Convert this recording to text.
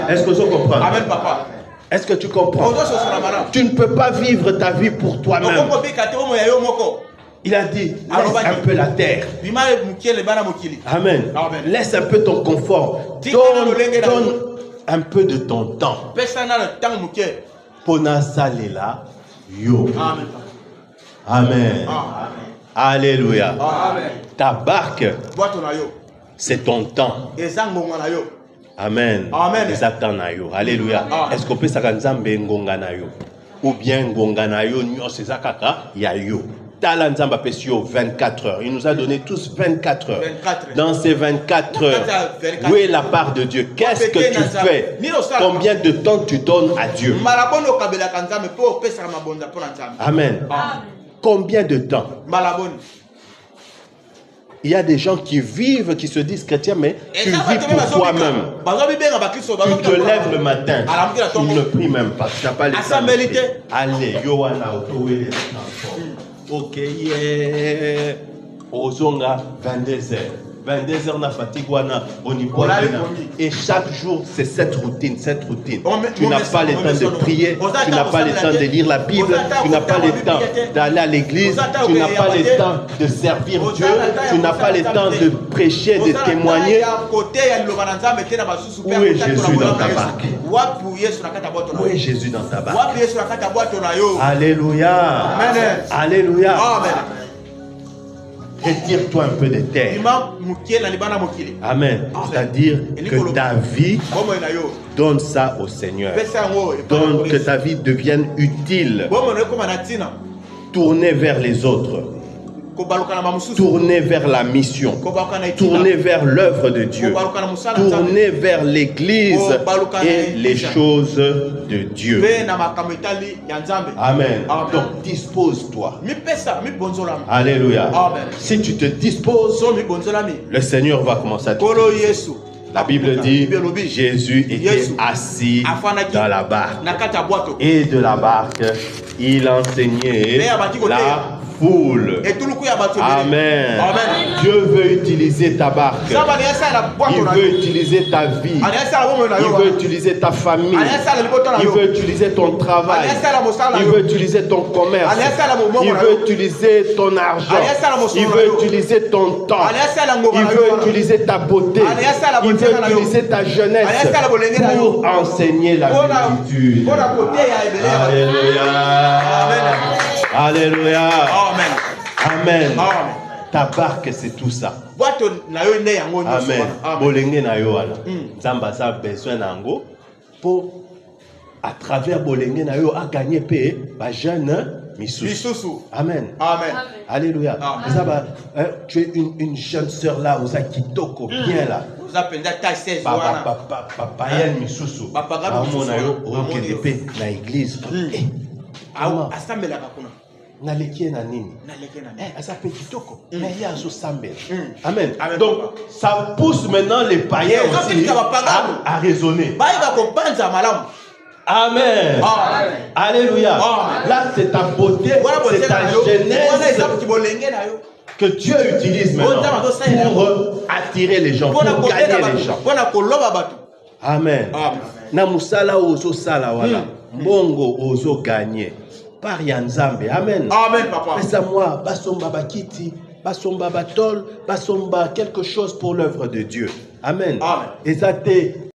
Est-ce que tu comprends? Amen, papa. Est-ce que tu comprends? Tu ne peux pas vivre ta vie pour toi-même. Il a dit, laisse un peu la terre. Amen. Laisse un peu ton confort. Donne un peu de ton temps. Pona salela yo. Amen. Alléluia. Ta barque, c'est ton temps. Amen. Alléluia. Est-ce qu'on peut s'aganzambe ngongana yo? Ou bien ngongana yo nyo sezakaka ya yo. Talanzamba pesio 24 heures. Il nous a donné tous 24 heures. Dans ces 24 heures, où est la part de Dieu? Qu'est-ce que tu fais? Combien de temps tu donnes à Dieu? Amen. Combien de temps? Il y a des gens qui vivent, qui se disent chrétiens, mais tu vis pour toi-même. Tu te lèves le matin, tu ne pries même pas. Tu n'as pas le temps. Allez, Yohana, ok, yeah. Ozonga, 22h. 22h, on a fatigue, et chaque jour, c'est cette routine. Tu n'as pas le temps de prier, tu n'as pas le temps de lire la Bible, tu n'as pas le temps d'aller à l'église, tu n'as pas le temps de servir Dieu, tu n'as pas le temps de prêcher, de témoigner. Où est Jésus dans ta barque? Où est Jésus dans ta barque? Alléluia. Alléluia. Retire-toi un peu de terre. Amen. C'est-à-dire que ta vie, donne ça au Seigneur. Donne que ta vie devienne utile. Tournez vers les autres. Tournez vers la mission. Tournez vers l'œuvre de Dieu. Tournez vers l'église et les choses de Dieu. Amen. Donc dispose-toi. Alléluia. Si tu te disposes, le Seigneur va commencer à te dire. La Bible dit, Jésus était assis dans la barque. Et de la barque, il enseignait la foule. Amen. Dieu veut utiliser ta barque. Il veut utiliser ta vie. Il veut utiliser ta famille. Il veut utiliser ton travail. Il veut utiliser ton commerce. Il veut utiliser ton argent. Il veut utiliser ton temps. Il veut utiliser ta beauté. Il veut utiliser ta jeunesse pour enseigner la vérité. Alléluia. Alléluia. Amen. Ta barque, c'est tout ça. Amen. Bolenge na yo ala. Nzamba sa besoin nango pour à travers bolenge na yo a gagner paix ba jeune misusu. Amen. Amen. Alléluia. Tu es une jeune sœur là, aux kitoko bien là. Papa yen misusu. Amona yo okende pe na église. Nalekie na nini? Ça fait kitoko. Mais il y a so sambel. Amen. Donc ça pousse maintenant les païens aussi à raisonner. Amen. Alléluia. Là c'est ta beauté, c'est ta jeunesse que Dieu utilise maintenant pour attirer les gens, pour gagner les gens. Amen. Na musala ozo sala wala. Mbongo ozo gagner. Par Yanzambe. Amen. Amen, papa. Pesa moi, basomba bakiti, basomba batol, basomba quelque chose pour l'œuvre de Dieu. Amen. Amen. Ezate